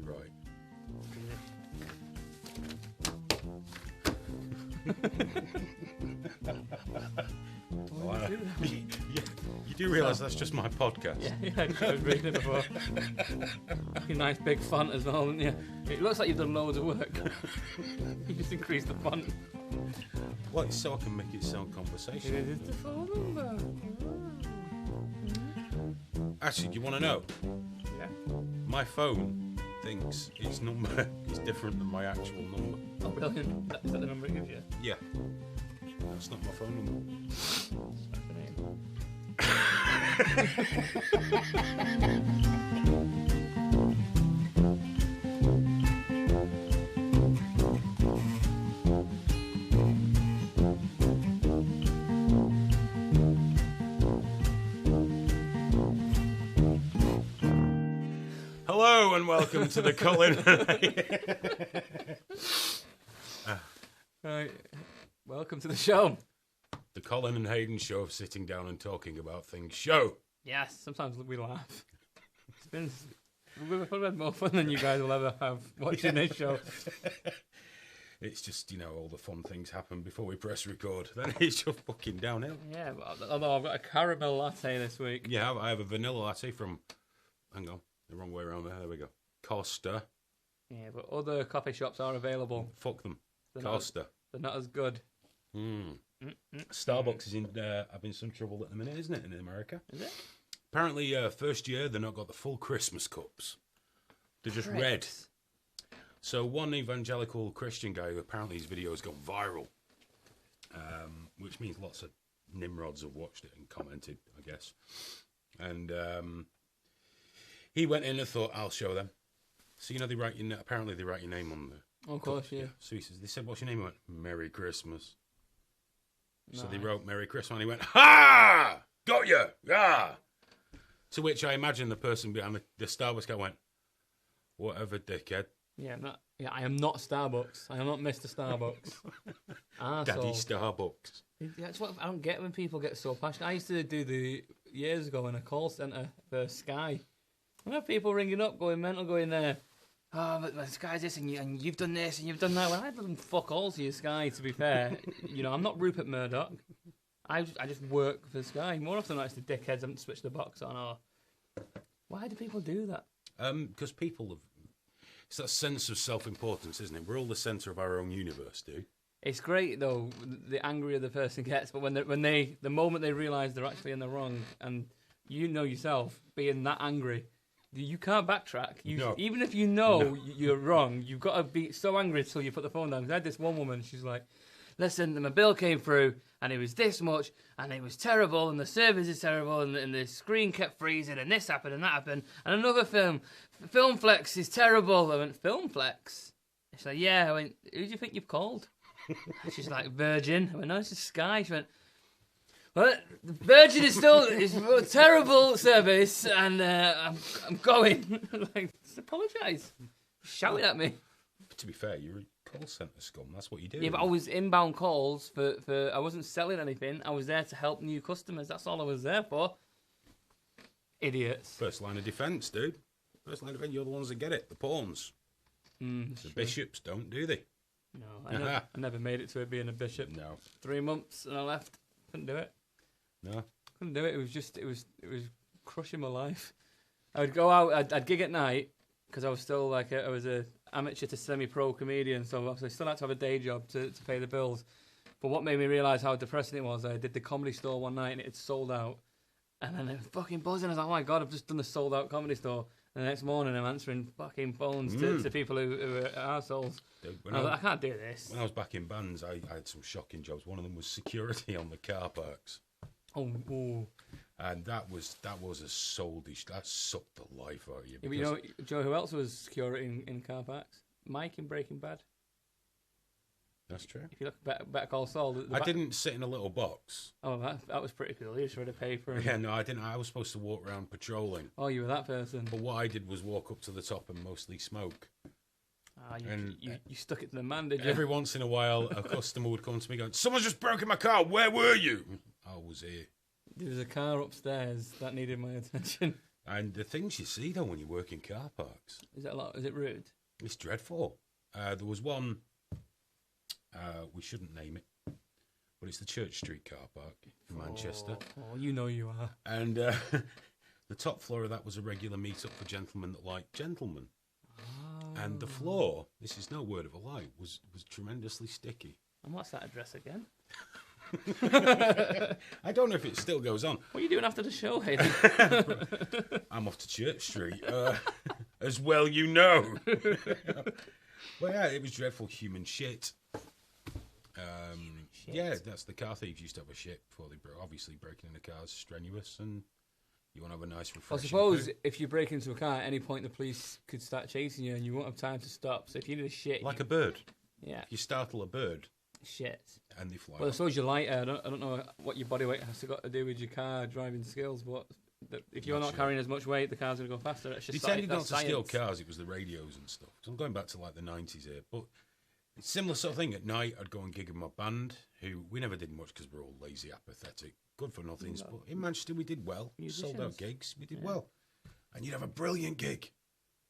right. You do realise that's just my podcast. Yeah, I was reading it before. Nice big font as well, haven't you? It looks like you've done loads of work. You just increased the font. Well, it's so I can make it sound conversational. It is the phone number. Actually, do you want to know? Yeah. My phone thinks its number is different than my actual number. Oh, brilliant. Is that the number it gives you? Yeah. That's not my phone number. That's the name. Hello and welcome to the Colin Right. Welcome to the show. the Colin and Hayden Show of sitting down and talking about things show. Yes, sometimes we laugh. We've had more fun than you guys will ever have watching this show. It's just, all the fun things happen before we press record. Then it's just fucking downhill. Yeah, although I've got a caramel latte this week. Yeah, I have a vanilla latte from, hang on, the wrong way around there we go, Costa. Yeah, but other coffee shops are available. Fuck them. They're Costa. They're not as good. Starbucks is having some trouble at the minute, isn't it, in America? Is it? Apparently, first year, they've not got the full Christmas cups. They're just red. So one evangelical Christian guy, who apparently his video has gone viral, which means lots of Nimrods have watched it and commented, I guess. And he went in and thought, I'll show them. So, apparently they write your name on the Of course, cup. yeah. So they said, what's your name? He went, Merry Christmas. Nice. So they wrote Merry Christmas, and he went, ha! Got you! Yeah! To which I imagine the person behind the Starbucks guy went, whatever, dickhead. Yeah, I am not Starbucks. I am not Mr. Starbucks. Daddy Starbucks. Yeah, that's what I don't get when people get so passionate. I used to years ago in a call centre for Sky. I have people ringing up, going mental, going there. Oh, but Sky's this, and you've done this, and you've done that. Well, I've done fuck all to you, Sky, to be fair. I'm not Rupert Murdoch. I just work for Sky. More often than not, it's the dickheads haven't switched the box on. Or why do people do that? Because people have... It's that sense of self-importance, isn't it? We're all the centre of our own universe, dude. It's great, though, the angrier the person gets, but the moment they realise they're actually in the wrong, and you know yourself, being that angry... You can't backtrack. Even if you're wrong, you've got to be so angry until you put the phone down. Because I had this one woman, she's like, listen, my bill came through, and it was this much, and it was terrible, and the service is terrible, and the screen kept freezing, and this happened, and that happened, and another Filmflex is terrible. I went, Filmflex? She's like, yeah. I went, who do you think you've called? She's like, Virgin. I went, no, it's just Sky. She went, well, Virgin is still a terrible service, and I'm going. Like, just apologise. Shouting at me. But to be fair, you're a call centre scum. That's what you do. Yeah, but I was inbound calls for I wasn't selling anything. I was there to help new customers. That's all I was there for. Idiots. First line of defence, dude. First line of defence. You're the ones that get it. The pawns. The bishops don't, do they? No, I never made it to it being a bishop. No. 3 months and I left. Couldn't do it. No. Couldn't do it. It was crushing my life. I would go out. I'd gig at night because I was still I was a amateur to semi-pro comedian, so I still had to have a day job to pay the bills. But what made me realise how depressing it was, I did the Comedy Store one night and it had sold out, and then it was fucking buzzing. I was like, oh my god, I've just done the sold out Comedy Store. And the next morning I'm answering fucking phones to people who are arseholes. Dude, I was like, I can't do this. When I was back in bands, I had some shocking jobs. One of them was security on the car parks. Oh. And that was a soul-dish. That sucked the life out of you. Yeah, but you know, Joe, who else was security in car parks? Mike in Breaking Bad. That's true. If you look Better Call Saul... I didn't sit in a little box. Oh, that was pretty cool. You just had to pay for it. Yeah, no, I didn't. I was supposed to walk around patrolling. Oh, you were that person. But what I did was walk up to the top and mostly smoke. You stuck it to the man, did you? Every once in a while, a customer would come to me going, someone's just broken my car. Where were you? I was here. There was a car upstairs that needed my attention. And the things you see, though, when you work in car parks. Is that a lot? Is it rude? It's dreadful. There was one, we shouldn't name it, but it's the Church Street car park in Manchester. Oh, you know you are. And the top floor of that was a regular meet-up for gentlemen that like gentlemen. Oh. And the floor, this is no word of a lie, was tremendously sticky. And what's that address again? I don't know if it still goes on. What are you doing after the show, Hayden? I'm off to Church Street, as well you know. Well, yeah, it was dreadful human shit. Yeah, that's the car thieves used to have a shit before they obviously breaking into cars strenuous, and you want to have a nice refreshing. I suppose if you break into a car at any point, the police could start chasing you, and you won't have time to stop. So if you need a shit, like a bird. Yeah. If you startle a bird. Shit. And they fly. Well, I suppose you're lighter. I don't know what your body weight has got to do with your car driving skills, but if you're not carrying as much weight, the car's going to go faster. It's just they tended not to steal cars. It was the radios and stuff. So I'm going back to like the 90s here, but it's a similar sort of thing. At night, I'd go and gig with my band, who we never did much because we're all lazy, apathetic, good for nothings. But in Manchester, we did well. Musicians. Sold out gigs. We did well. And you'd have a brilliant gig.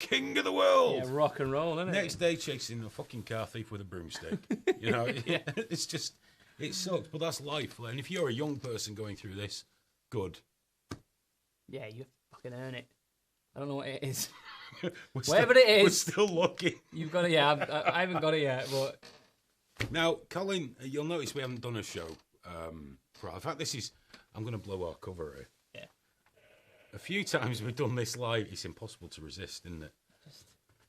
King of the world. Yeah, rock and roll, isn't it? Next day, chasing a fucking car thief with a broomstick. You know, it's just, it sucks, but that's life. And if you're a young person going through this, good. Yeah, you fucking earn it. I don't know what it is. Whatever it is. We're still looking. You've got it, yeah. I haven't got it yet, but... Now, Colin, you'll notice we haven't done a show. In fact, I'm going to blow our cover here. Yeah. A few times we've done this live. It's impossible to resist, isn't it?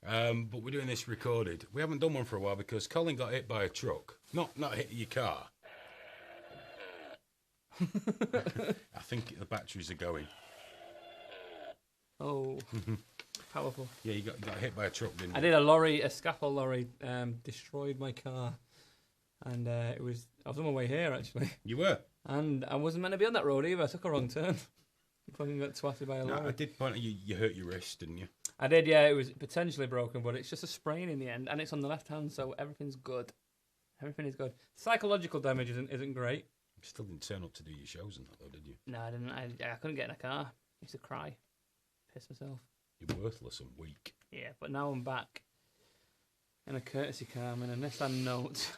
But we're doing this recorded. We haven't done one for a while because Colin got hit by a truck. Not hit your car. I think the batteries are going. Oh, powerful. Yeah, you got hit by a truck, didn't you? I did a scaffold lorry destroyed my car. And I was on my way here, actually. You were? And I wasn't meant to be on that road either. I took a wrong turn. I fucking got twatted by a lorry. I did point out you hurt your wrist, didn't you? I did, yeah. It was potentially broken, but it's just a sprain in the end. And it's on the left hand, so everything's good. Everything is good. Psychological damage isn't great. You still didn't turn up to do your shows and that, though, did you? No, I didn't. I couldn't get in a car. I used to cry. Piss myself. You're worthless and weak. Yeah, but now I'm back in a courtesy car. I'm in a Nissan Note.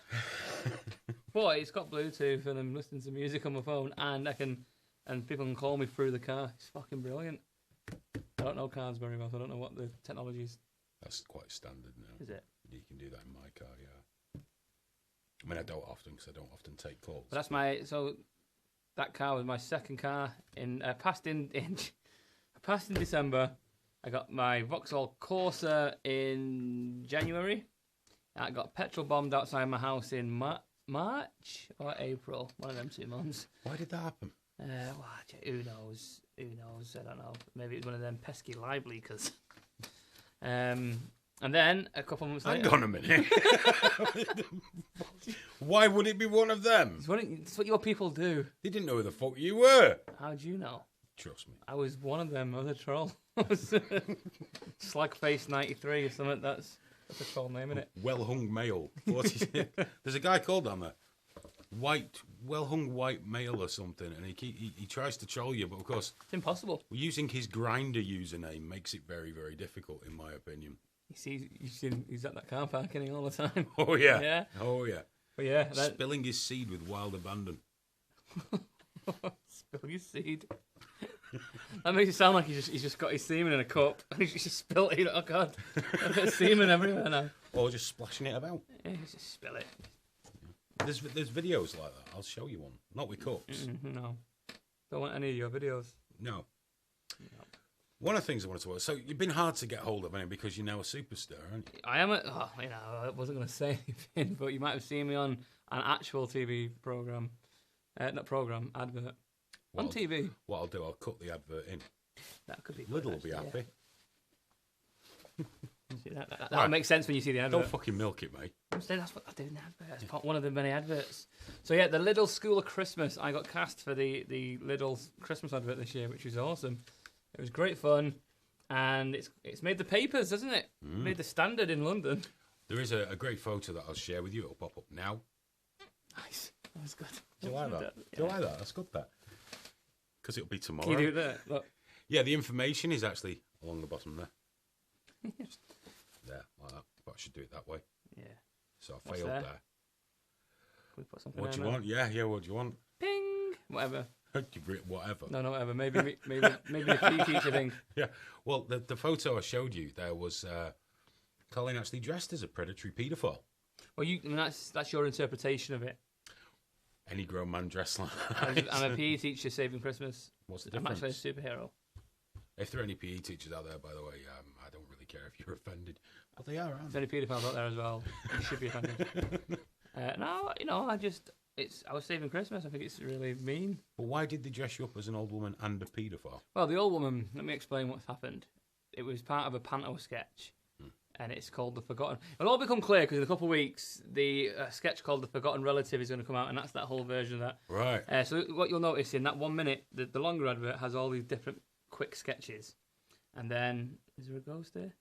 But it's got Bluetooth and I'm listening to music on my phone and people can call me through the car. It's fucking brilliant. I don't know cars very well, so I don't know what the technology is. That's quite standard now. Is it? You can do that in my car, yeah. I mean, I don't often because I don't often take calls. But that car was my second car. I passed in December. I got my Vauxhall Corsa in January. I got petrol bombed outside my house in March or April, one of them 2 months. Why did that happen? Who knows? Who knows? I don't know. Maybe it's one of them pesky live leakers. And then a couple of months later... Hang on a minute. Why would it be one of them? It's what your people do. They didn't know who the fuck you were. How'd you know? Trust me. I was one of them. I was a troll. Slugface 93 or something. That's a troll name, isn't it? Well hung male. There's a guy called on there. Well hung white male or something, and he tries to troll you, but of course it's impossible. Using his Grindr username makes it very, very difficult, in my opinion. He's at that car park all the time. Oh yeah, yeah. Oh yeah. But yeah, spilling his seed with wild abandon. Spill your seed. That makes it sound like he's just got his semen in a cup and he's just spilt it. Oh god, a bit of semen everywhere now. Or just splashing it about. Yeah, just spill it. There's videos like that. I'll show you one. Not with cups. No, don't want any of your videos. No. One of the things I wanted to ask. So you've been hard to get hold of, anyway, because you're now a superstar, aren't you? I am. I wasn't going to say anything, but you might have seen me on an actual TV program, advert. On TV. What I'll do, I'll cut the advert in. That could be good. Lidl will be happy. Yeah. That'll make sense when you see the advert. Don't fucking milk it, mate. I'm saying that's what I do in the advert. It's one of the many adverts. So yeah, the Lidl School of Christmas. I got cast for the Lidl Christmas advert this year, which was awesome. It was great fun, and it's made the papers, hasn't it? Made the Standard in London. There is a great photo that I'll share with you. It'll pop up now. Nice. That was good. Do you like that? Do you like that? That's good, that. Because it'll be tomorrow. Can you do that? Look. Yeah, the information is actually along the bottom there. Just there, like that. But I should do it that way. Yeah. So I failed there. Can we put something What do you want? Yeah, what do you want? Ping! Whatever. Whatever. No, whatever. Maybe the PE teacher thing. Yeah. Well, the photo I showed you there was Colin actually dressed as a predatory paedophile. Well, that's your interpretation of it. Any grown man dressed like that. I'm a PE teacher saving Christmas. What's the difference? I'm actually a superhero. If there are any PE teachers out there, by the way, I don't really care if you're offended. But they are, aren't they? There's any paedophiles out there as well. You should be offended. No, I was saving Christmas. I think it's really mean. But why did they dress you up as an old woman and a paedophile? Well, the old woman, let me explain what's happened. It was part of a panto sketch, and it's called The Forgotten. It'll all become clear because in a couple of weeks, the sketch called The Forgotten Relative is going to come out, and that's that whole version of that. Right. So what you'll notice in that 1 minute, the longer advert has all these different quick sketches. And then, is there a ghost there?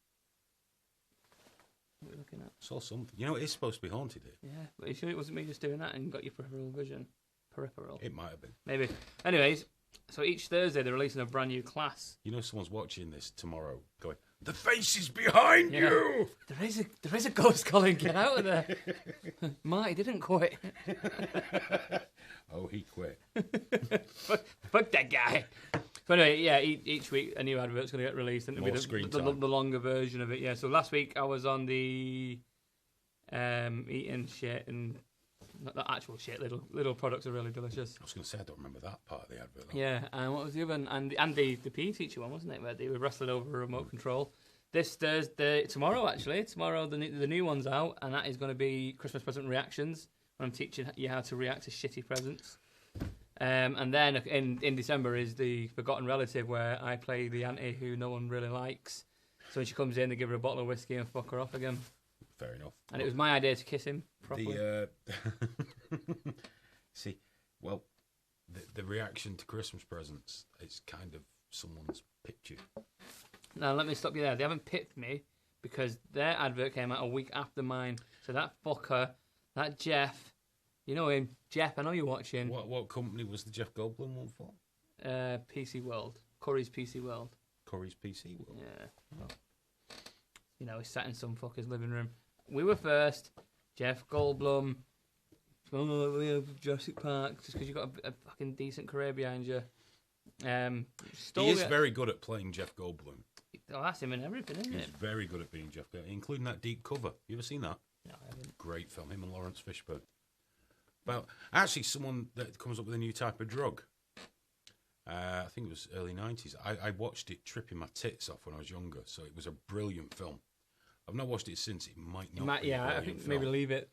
What are we looking at? Saw something. You know, it is supposed to be haunted here. Yeah, but are you sure it wasn't me just doing that and got your peripheral vision? Peripheral? It might have been. Maybe. Anyways, so each Thursday they're releasing a brand new class. You know, someone's watching this tomorrow going, the face is behind you! There is a ghost, Colin. Get out of there. Marty didn't quit. Oh, he quit. Fuck that guy. But anyway, yeah, each week a new advert's going to get released, and it'll be the longer version of it. Yeah. So last week I was on the eating shit, and not the actual shit. Little products are really delicious. I was going to say I don't remember that part of the advert. Though. Yeah, and what was the other one? And the PE teacher one, wasn't it? Where they were wrestling over a remote control. This Thursday, tomorrow the new one's out, and that is going to be Christmas present reactions. When I'm teaching you how to react to shitty presents. And then in December is the Forgotten Relative, where I play the auntie who no one really likes. So when she comes in, they give her a bottle of whiskey and fuck her off again. Fair enough. And it was my idea to kiss him properly. See, well, the reaction to Christmas presents is kind of someone's pipped you. Now, let me stop you there. They haven't pipped me because their advert came out a week after mine. So that fucker, that Jeff... You know him, Jeff. I know you're watching. What company was the Jeff Goldblum one for? PC World. Curry's PC World. Curry's PC World. Yeah. Well, you know, he's sat in some fucker's living room. We were first. Jeff Goldblum. Jurassic Park. Just because you've got a fucking decent career behind you. He is very good at playing Jeff Goldblum. Oh, that's him in everything, isn't it? He's very good at being Jeff Goldblum, including that Deep Cover. You ever seen that? No, I haven't. Great film. Him and Lawrence Fishburne. About actually someone that comes up with a new type of drug. I think it was early 90s. I watched it tripping my tits off when I was younger, so it was a brilliant film. I've not watched it since. It might not be a I think film. maybe leave it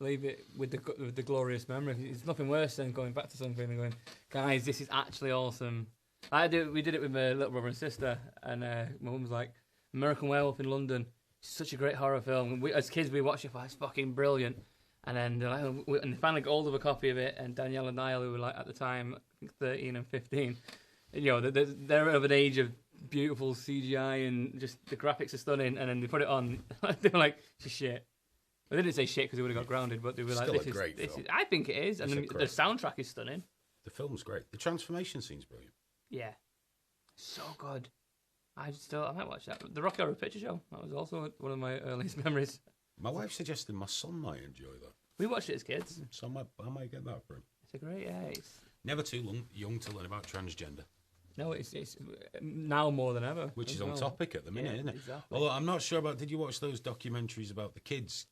with the glorious memory. It's nothing worse than going back to something and going, guys, this is actually awesome. We did it with my little brother and sister, and my mum was like, American Werewolf in London. It's such a great horror film. As kids, we watched it. It's fucking brilliant. And then and they finally got hold of a copy of it, and Danielle and Niall, who were like at the time, I think 13 and 15, you know, they're of an age of beautiful CGI and just the graphics are stunning. And then they put it on, they were like, "It's shit." Well, they didn't say shit because they would have got grounded, but they were like, "This is." I think it is, and the soundtrack is stunning. The film's great. The transformation scene's brilliant. Yeah, so good. I might watch that. The Rocky Horror Picture Show. That was also one of my earliest memories. My wife suggested my son might enjoy that. We watched it as kids. So I might get that for him. It's a great, It's never too young to learn about transgender. No, it's now more than ever. Which is on topic at the minute, isn't it? Exactly. Although I'm not sure about, did you watch those documentaries about the kids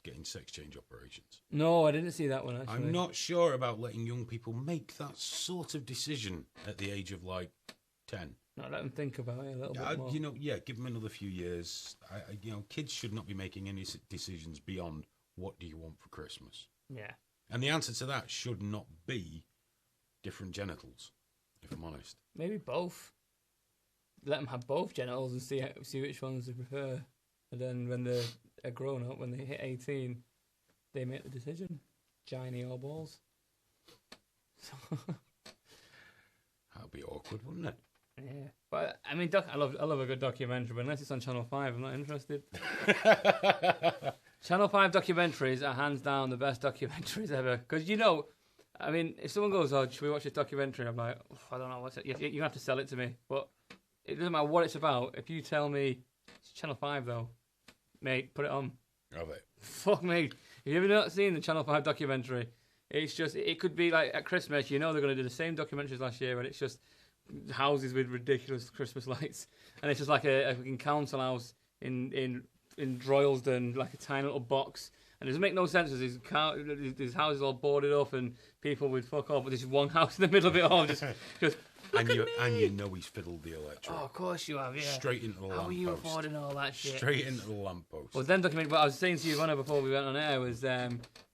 getting sex change operations? No, I didn't see that one, actually. I'm not sure about letting young people make that sort of decision at the age of, 10. No, let them think about it a little bit more. Give them another few years. Kids should not be making any decisions beyond what do you want for Christmas. Yeah. And the answer to that should not be different genitals, if I'm honest. Maybe both. Let them have both genitals and see which ones they prefer. And then when they're grown up, when they hit 18, they make the decision. Giny or balls. That'd be awkward, wouldn't it? Yeah, but I mean, I love a good documentary, but unless it's on Channel 5, I'm not interested. Channel 5 documentaries are hands down the best documentaries ever. Because if someone goes, "Oh, should we watch this documentary?" I'm like, I don't know what's it. You have to sell it to me. But It doesn't matter what it's about. If you tell me it's Channel 5 though, mate, put it on. Have it? Fuck me. Have you ever not seen the Channel 5 documentary? It's just, it could be like at Christmas, they're going to do the same documentary as last year, and it's just houses with ridiculous Christmas lights. And it's just like a fucking council house in Droylsden, like a tiny little box. And it doesn't make no sense because these houses all boarded up and people would fuck off, but there's one house in the middle of it all. Just and you know he's fiddled the electric. Oh, of course you have, yeah. Straight into the lamppost. How are you affording all that shit? Straight into the lamppost. Well, then documentary, what I was saying to you, Ronna, before we went on air, was I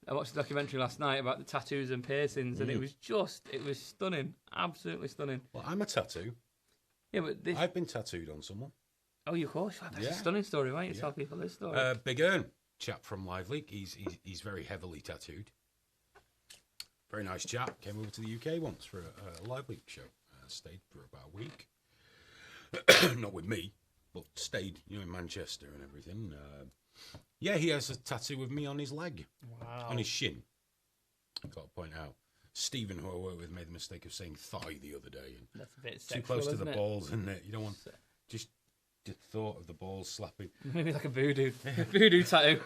watched a documentary last night about the tattoos and piercings, and it was stunning. Absolutely stunning. Well, I'm a tattoo. Yeah, but I've been tattooed on someone. Oh, you of course. That's a stunning story, right? You tell people this story. Big Ern, chap from Live Leak. He's very heavily tattooed. Very nice chap. Came over to the UK once for a Live Leak show. Stayed for about a week. Not with me, but stayed, in Manchester and everything. He has a tattoo of me on his leg. Wow. On his shin. I've got to point out. Stephen, who I work with, made the mistake of saying thigh the other day. And that's a bit too close to the balls, isn't it? You don't want just the thought of the balls slapping. Maybe like a voodoo tattoo.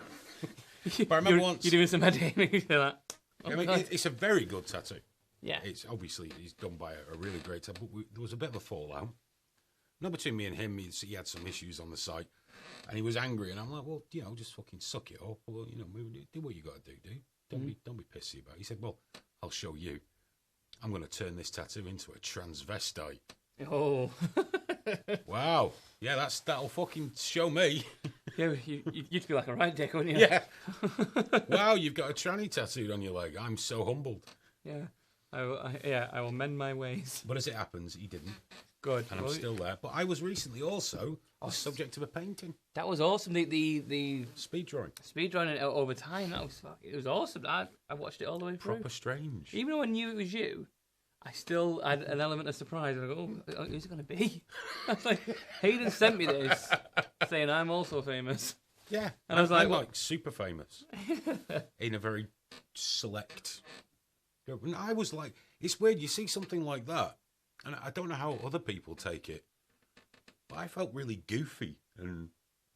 But I remember once you're doing some head aiming for that. I mean, it's a very good tattoo. Yeah. It's done by a really great tattoo. But there was a bit of a fallout. Not between me and him. He had some issues on the site, and he was angry. And I'm like, well, just fucking suck it up. Well, do what you got to do, dude. Don't be pissy about it. He said, well, I'll show you. I'm going to turn this tattoo into a transvestite. Oh. Wow. Yeah, that'll fucking show me. Yeah, you'd feel like a right dick, wouldn't you? Yeah. Wow, you've got a tranny tattooed on your leg. I'm so humbled. Yeah. I will mend my ways. But as it happens, he didn't. Good. And I'm still there. But I was recently also the subject of a painting. That was awesome. The speed drawing. Speed drawing over time. It was awesome. I watched it all the way through. Proper strange. Even though I knew it was you, I still had an element of surprise. I go, oh, who's it going to be? I was like, Hayden sent me this, saying I'm also famous. Yeah. And I was like, I'm super famous. In a very select. And I was like, it's weird. You see something like that, and I don't know how other people take it, but I felt really goofy and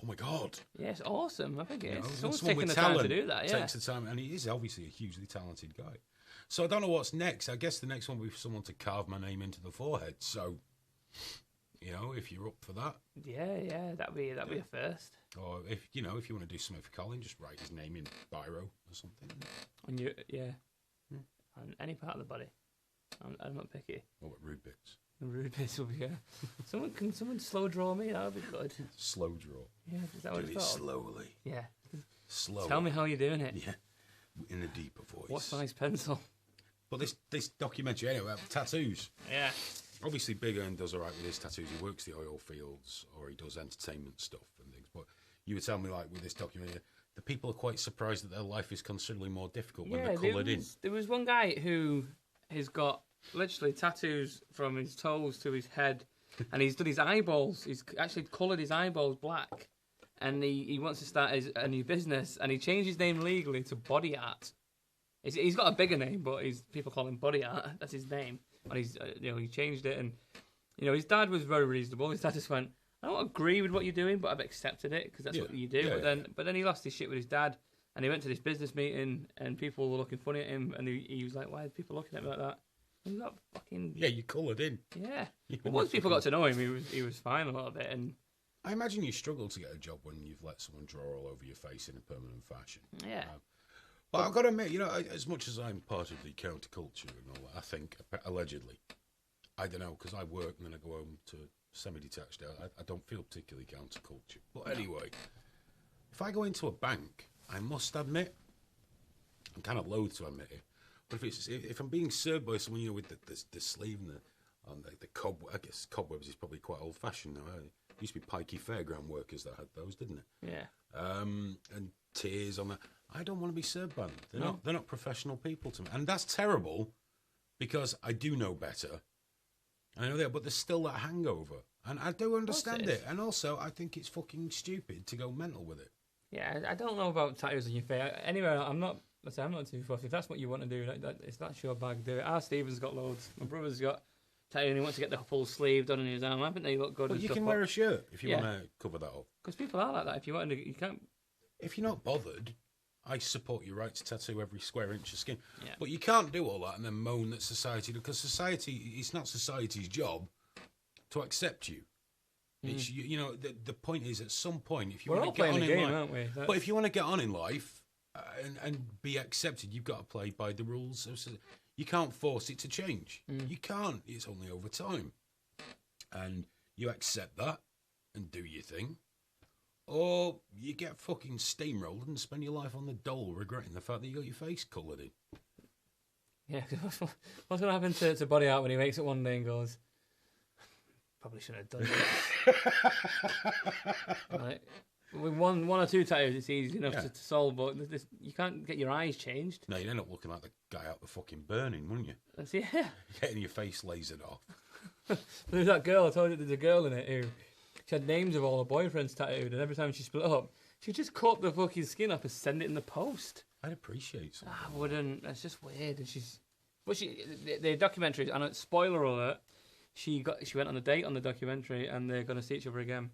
oh my god. Yeah, it's awesome. I think it is. Someone's someone taking with the time to do that. Yeah, takes the time, and he is obviously a hugely talented guy. So I don't know what's next. I guess the next one will be for someone to carve my name into the forehead. So, if you're up for that. Yeah, that'd be a first. Or if you want to do something for Colin, just write his name in biro or something. On any part of the body. I'm not picky. What about rude bits? Rude bits will be someone slow draw me? That would be good. Slow draw. Yeah, is that what it's called? Slowly. Yeah. Slowly. Tell me how you're doing it. Yeah. In a deeper voice. What size pencil? But this documentary anyway about tattoos. Yeah. Obviously Big Ern does alright with his tattoos. He works the oil fields or he does entertainment stuff and things. But you would tell me like with this documentary the people are quite surprised that their life is considerably more difficult when they're coloured in. There was one guy who has got literally tattoos from his toes to his head, and he's done his eyeballs. He's actually coloured his eyeballs black, and he wants to start a new business, and he changed his name legally to Body Art. He's got a bigger name, but people call him Body Art. That's his name, and he changed it, and his dad was very reasonable. His dad just went, I don't agree with what you're doing, but I've accepted it because that's what you do. Yeah, but then he lost his shit with his dad, and he went to this business meeting, and people were looking funny at him, and he was like, "Why are people looking at me like that?" And he got fucking you coloured in. Yeah. But once people got to know him, he was fine a little bit, and I imagine you struggle to get a job when you've let someone draw all over your face in a permanent fashion. Yeah. But I've got to admit, as much as I'm part of the counterculture and all that, I think allegedly, I don't know because I work and then I go home to semi-detached. I don't feel particularly counterculture. But anyway, if I go into a bank, I must admit, I'm kind of loath to admit it, but if I'm being served by someone, with the sleeve and the cobweb, I guess cobwebs is probably quite old-fashioned now. It used to be pikey fairground workers that had those, didn't it? Yeah. And tears on that. I don't want to be served by them. They're not professional people to me, and that's terrible because I do know better. I know that, but there's still that hangover, and I do understand it. And also, I think it's fucking stupid to go mental with it. Yeah, I don't know about tattoos on your face. Anyway, I'm not too fussy. If that's what you want to do, that's your bag. Do it. Stephen's got loads. My brother's got tattoo and he wants to get the full sleeve done on his arm. I think they look good. But you can wear a shirt if you want to cover that up. Because people are like that. If you want to, you can't. If you're not bothered, I support your right to tattoo every square inch of skin. Yeah. But you can't do all that and then moan that society, because society, it's not society's job to accept you. It's, you know, the point is, at some point, if you want to get on in life, aren't we? but if you want to get on in life and be accepted, you've got to play by the rules. You can't force it to change. You can't. It's only over time, and you accept that and do your thing, or you get fucking steamrolled and spend your life on the dole, regretting the fact that you got your face coloured in. Yeah, what's going to happen to Body Art when he wakes up one day and goes, probably shouldn't have done this. Like, with one or two tattoos, it's easy enough to solve, but you can't get your eyes changed. No, you'd end up looking like the guy out the fucking Burning, wouldn't you? Yeah. Getting your face lasered off. There's that girl, I told you there's a girl in it who she had names of all her boyfriends tattooed, and every time she split up, she just cut the fucking skin off and send it in the post. I'd appreciate something. I wouldn't. It's just weird. And the documentary, and spoiler alert, she went on a date on the documentary, and they're going to see each other again.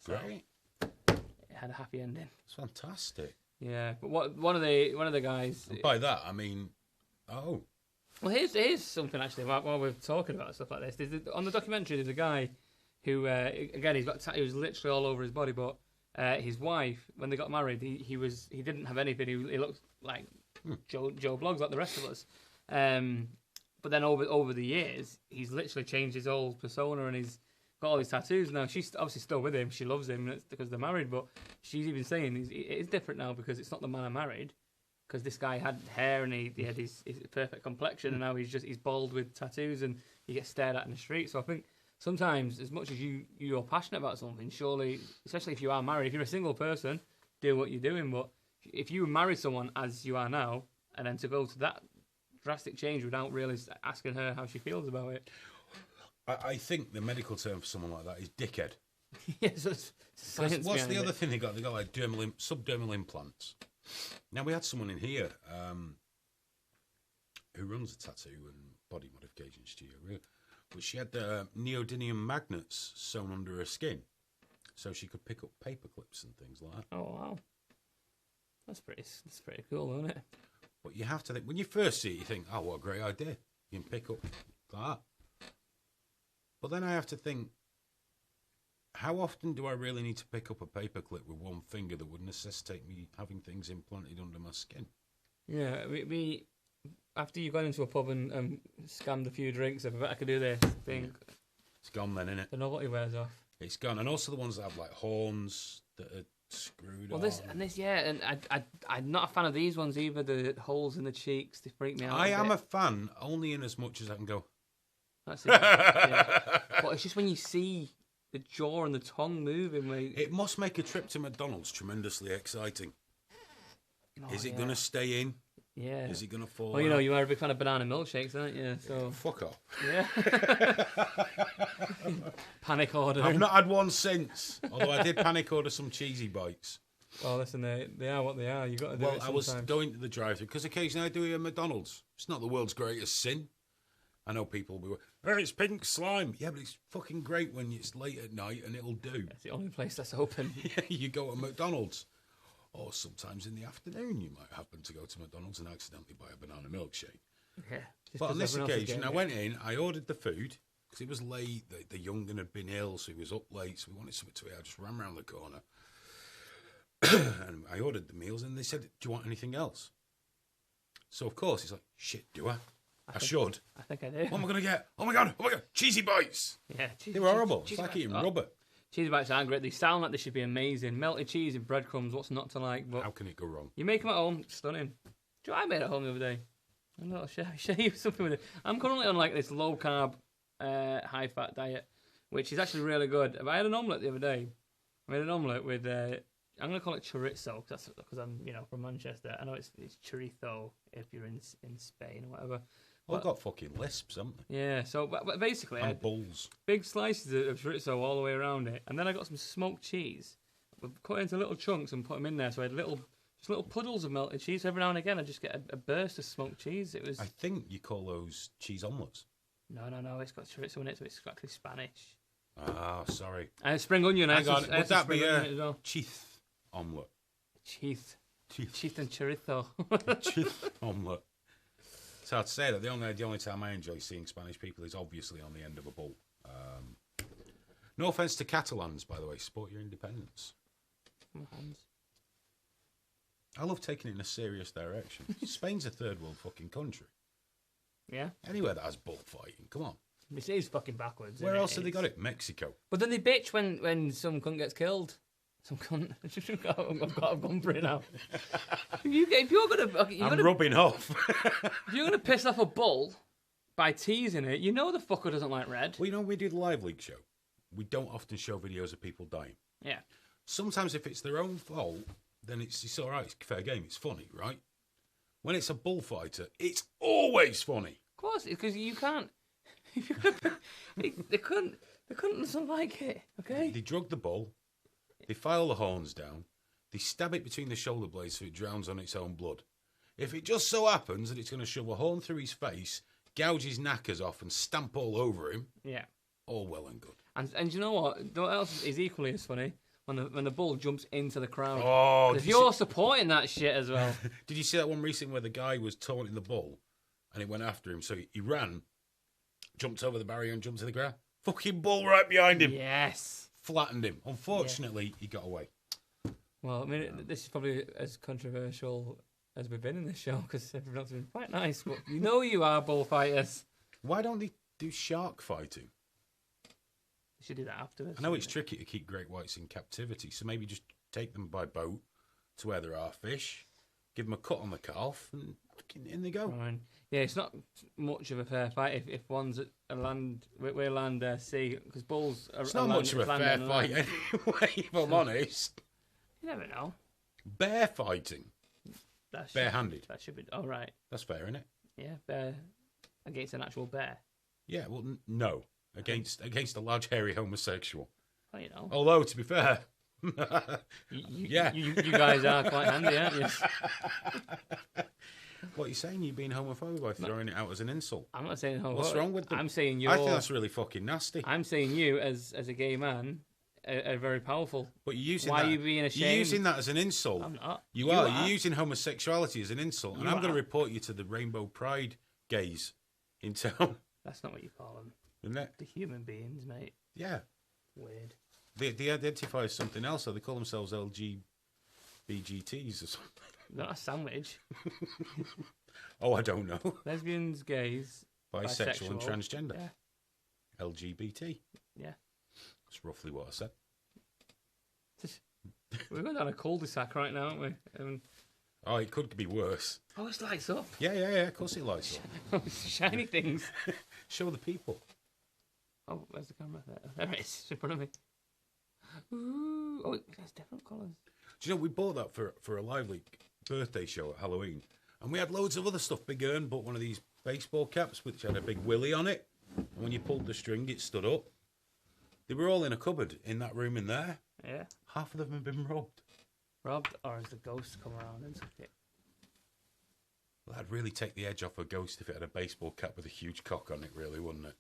So Great. It had a happy ending. It's fantastic. Yeah, but one of the guys. And by that I mean, oh. Well, here's something actually. While we're talking about stuff like this, on the documentary, there's a guy who, again, he's got tattoos literally all over his body, but his wife, when they got married, he didn't have anything. He looked like Joe Bloggs, like the rest of us. But then over the years, he's literally changed his whole persona, and he's got all these tattoos now. She's obviously still with him. She loves him, and it's because they're married. But she's even saying it is different now because it's not the man I married. Because this guy had hair and he had his perfect complexion, and now he's bald with tattoos, and he gets stared at in the street. So I think sometimes, as much as you're passionate about something, surely, especially if you are married, if you're a single person, do what you're doing. But if you marry someone as you are now, and then to go to that drastic change without really asking her how she feels about it. I think the medical term for someone like that is dickhead. Yes, what's the other thing they got? They got like subdermal implants. Now, we had someone in here who runs a tattoo and body modification studio, but she had neodymium magnets sewn under her skin, so she could pick up paper clips and things like that. Oh wow, that's pretty cool, isn't it? But you have to think, when you first see it, you think, oh, what a great idea. You can pick up like that. But then I have to think, how often do I really need to pick up a paperclip with one finger that would necessitate me having things implanted under my skin? Yeah, we after you've gone into a pub and scammed a few drinks, I bet I could do this thing. Yeah. It's gone then, isn't it? The novelty wears off. It's gone. And also the ones that have like horns that are screwed on. And I'm not a fan of these ones either. The holes in the cheeks, they freak me out. I am a fan only in as much as I can go. That's it. Yeah. But it's just when you see the jaw and the tongue moving. It must make a trip to McDonald's tremendously exciting. Is it going to stay in? Yeah. Is it going to fall Well, you know, out? you are a big fan of banana milkshakes, aren't you? So fuck off. Yeah. Panic order. I've not had one since. Although I did panic order some cheesy bites. Well, listen, they are what they are. You got to do it sometimes. I was going to the drive-thru because occasionally I do it at McDonald's. It's not the world's greatest sin. I know people will be like, it's pink slime. Yeah, but it's fucking great when it's late at night and it'll do. It's the only place that's open. Yeah, you go to McDonald's. Or sometimes in the afternoon you might happen to go to McDonald's and accidentally buy a banana milkshake. Yeah. But on this occasion, I went in, I ordered the food, because it was late, the young 'un had been ill, so he was up late, so we wanted something to eat. I just ran round the corner. And I ordered the meals, and they said, do you want anything else? So, of course, he's like, shit, do I? I should. I think I do. What am I going to get? Oh, my God, cheesy bites. Yeah. They were horrible. It's like eating rubber. Cheesy bites are great. They sound like they should be amazing. Melted cheese and breadcrumbs, what's not to like? But how can it go wrong? You make them at home, stunning. Do you know what I made at home the other day? I'll show you something with it. I'm currently on like this low carb, high fat diet, which is actually really good. I had an omelette the other day. I made an omelette with, I'm going to call it chorizo because I'm from Manchester. I know it's chorizo if you're in Spain or whatever. Well, I've got fucking lisps, haven't they? Yeah, so but basically, and bulls. Big slices of chorizo all the way around it, and then I got some smoked cheese, cut into little chunks and put them in there. So I had little puddles of melted cheese. Every now and again, I just get a burst of smoked cheese. It was. I think you call those cheese omelettes. No. It's got chorizo in it, so it's actually Spanish. Ah, sorry. And spring onion. Hang on, would that be a well. cheese omelette? Cheese and chorizo. Cheese omelette. It's hard to say that. The only time I enjoy seeing Spanish people is obviously on the end of a bull. No offence to Catalans, by the way. Support your independence. I love taking it in a serious direction. Spain's a third world fucking country. Yeah. Anywhere that has bullfighting, come on. This is fucking backwards. Where else have they got it? Mexico. But then they bitch when some cunt gets killed. Some cunt. I've gone for it now. If you're gonna, rubbing off. If you're gonna piss off a bull by teasing it, you know the fucker doesn't like red. Well, we do the Live League show. We don't often show videos of people dying. Yeah. Sometimes if it's their own fault, then it's all right. It's fair game. It's funny, right? When it's a bullfighter, it's always funny. Of course, because you can't. They couldn't doesn't like it. Okay. They drug the bull. They file the horns down. They stab it between the shoulder blades so it drowns on its own blood. If it just so happens that it's going to shove a horn through his face, gouge his knackers off, and stamp all over him, yeah, all well and good. And you know what? What else is equally as funny? When the bull jumps into the crowd. Oh, because you're supporting that shit as well. Did you see that one recently where the guy was taunting the bull, and it went after him? So he ran, jumped over the barrier, and jumped to the ground. Fucking bull right behind him. Yes. Flattened him. Unfortunately, he got away. Well, I mean, this is probably as controversial as we've been in this show because everyone's been quite nice. But you are bullfighters. Why don't they do shark fighting? They should do that afterwards. I know it's tricky to keep great whites in captivity, so maybe just take them by boat to where there are fish, give them a cut on the calf, and in they go. Right. Yeah, it's not much of a fair fight if one's at a land, we're land, sea, because bulls are. It's not much of a fair fight anyway, if I'm honest. You never know. Bear fighting. Barehanded. That should be. Oh, right. That's fair, isn't it? Yeah, bear against an actual bear. Yeah, well, no. Against a large, hairy homosexual. Well, you know. Although, to be fair. You guys are quite handy, aren't you? What are you saying? You're being homophobic by throwing it out as an insult. I'm not saying homophobic. What's wrong with them? I'm saying I think that's really fucking nasty. I'm saying you, as a gay man, are very powerful. But you're using Why that, are you being ashamed? You're using that as an insult. I'm not. You are. You're using homosexuality as an insult. And I'm going to report you to the Rainbow Pride gays in town. That's not what you call them. Isn't it? The human beings, mate. Yeah. Weird. They identify as something else, so they call themselves LGBTs or something. Not a sandwich. Oh, I don't know. Lesbians, gays, bisexual and transgender. Yeah. LGBT. Yeah. That's roughly what I said. We're going down a cul-de-sac right now, aren't we? Oh, it could be worse. Oh, it lights up. Yeah. Of course it lights up. Shiny things. Show the people. Oh, where's the camera? There it is, in front of me. Ooh. Oh, there's different colours. Do you know, we bought that for a Live League birthday show at Halloween. And we had loads of other stuff. Big Ern bought one of these baseball caps, which had a big willy on it. And when you pulled the string, it stood up. They were all in a cupboard in that room in there. Yeah. Half of them have been robbed. Robbed, or has the ghost come around and took it? Well, that'd really take the edge off a ghost if it had a baseball cap with a huge cock on it, really, wouldn't it?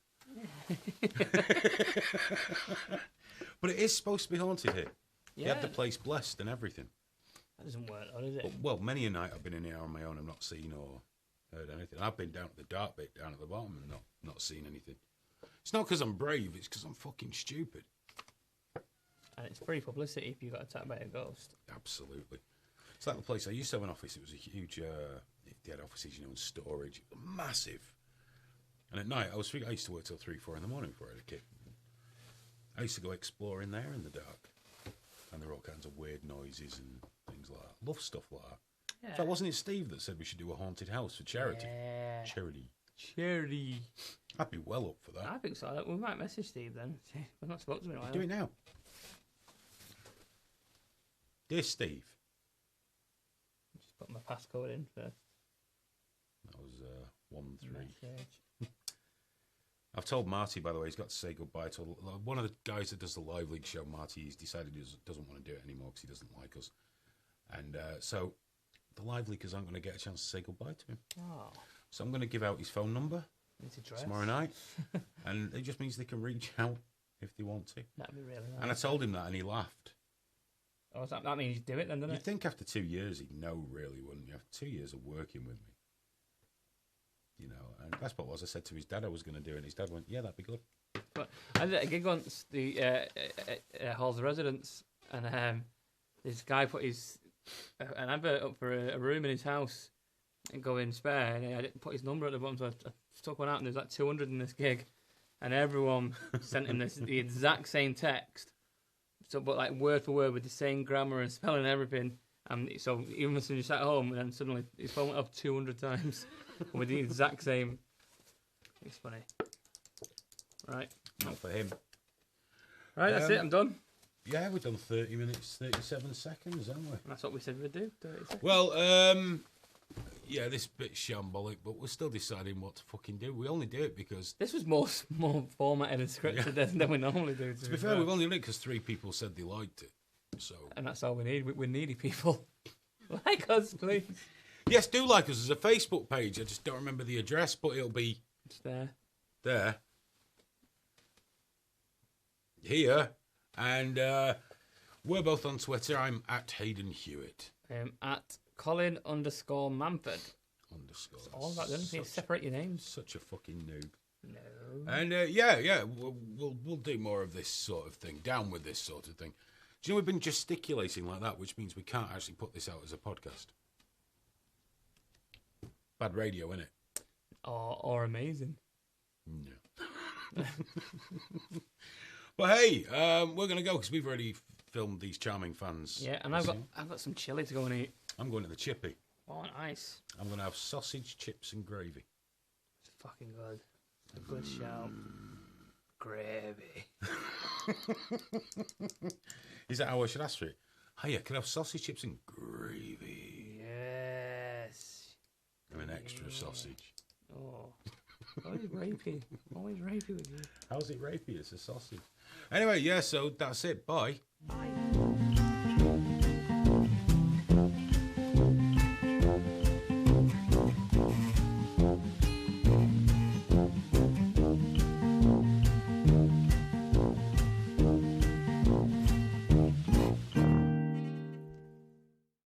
But it is supposed to be haunted here. Yeah. They had the place blessed and everything. That doesn't work, though, does it? But, well, many a night I've been in here on my own and not seen or heard anything. I've been down at the dark bit, down at the bottom, and not seen anything. It's not because I'm brave, it's because I'm fucking stupid. And it's free publicity if you got attacked by a ghost. Absolutely. It's like the place I used to have an office. It was a huge, they had offices, and storage. Massive. And at night, I used to work till 3, 4 in the morning before I had a kid. I used to go exploring there in the dark. And there were all kinds of weird noises and things like that. Love stuff like that. Yeah. In fact, wasn't it Steve that said we should do a haunted house for charity? Yeah. Charity. I'd be well up for that. I think so. We might message Steve then. We've not spoken to him. Do it now. Dear Steve. Just put my passcode in first. That was 13. I've told Marty, by the way, he's got to say goodbye to one of the guys that does the Live League show. Marty, he's decided he doesn't want to do it anymore because he doesn't like us. And so the Live Leaguers aren't going to get a chance to say goodbye to him. Oh. So I'm going to give out his phone number. tomorrow night. And it just means they can reach out if they want to. That'd be really nice. And I told him that, and he laughed. Oh, that means you do it then, doesn't it? You'd think after 2 years he'd know, really, wouldn't you? After 2 years of working with me. You know, and that's what it was. I said to his dad I was going to do it, and his dad went, yeah, that'd be good. But I did a gig once, the Halls of Residence, and this guy put an advert up for a room in his house and going spare, and I didn't put his number at the bottom, so I stuck one out, and there's like 200 in this gig, and everyone sent him the exact same text, so but like word for word with the same grammar and spelling and everything. And so even as soon as you sat home, and then suddenly his phone went up 200 times with the exact same. It's funny. Right. Not for him. Right, that's it. I'm done. Yeah, we've done 30 minutes, 37 seconds, haven't we? That's what we said we'd do. 30 seconds. Well, yeah, this bit's shambolic, but we're still deciding what to fucking do. We only do it because... This was more formatted and scripted than we normally do. To be fair, we've only done it because 3 people said they liked it. So. And that's all we need. We're needy people. Like us, please. Yes, do like us. There's a Facebook page. I just don't remember the address, but it'll be... It's there. There. Here. And we're both on Twitter. I'm at Hayden Hewitt. At Colin_Manford. Underscore. It's all about them. You separate your names. Such a fucking noob. No. And yeah, we'll do more of this sort of thing. Down with this sort of thing. Do you know we've been gesticulating like that, which means we can't actually put this out as a podcast. Bad radio, innit? Or amazing. No. But hey, we're gonna go because we've already filmed these charming fans. Yeah, and I've got some chili to go and eat. I'm going to the chippy. Oh, nice. I'm gonna have sausage, chips, and gravy. It's fucking good. A good shout. Gravy. Is that how I should ask for it? Hiya, can I have sausage, chips, and gravy? Yes. And an extra sausage. Oh. Always rapey. Always rapey with you. How's it rapey? It's a sausage. Anyway, yeah, so that's it. Bye. Bye.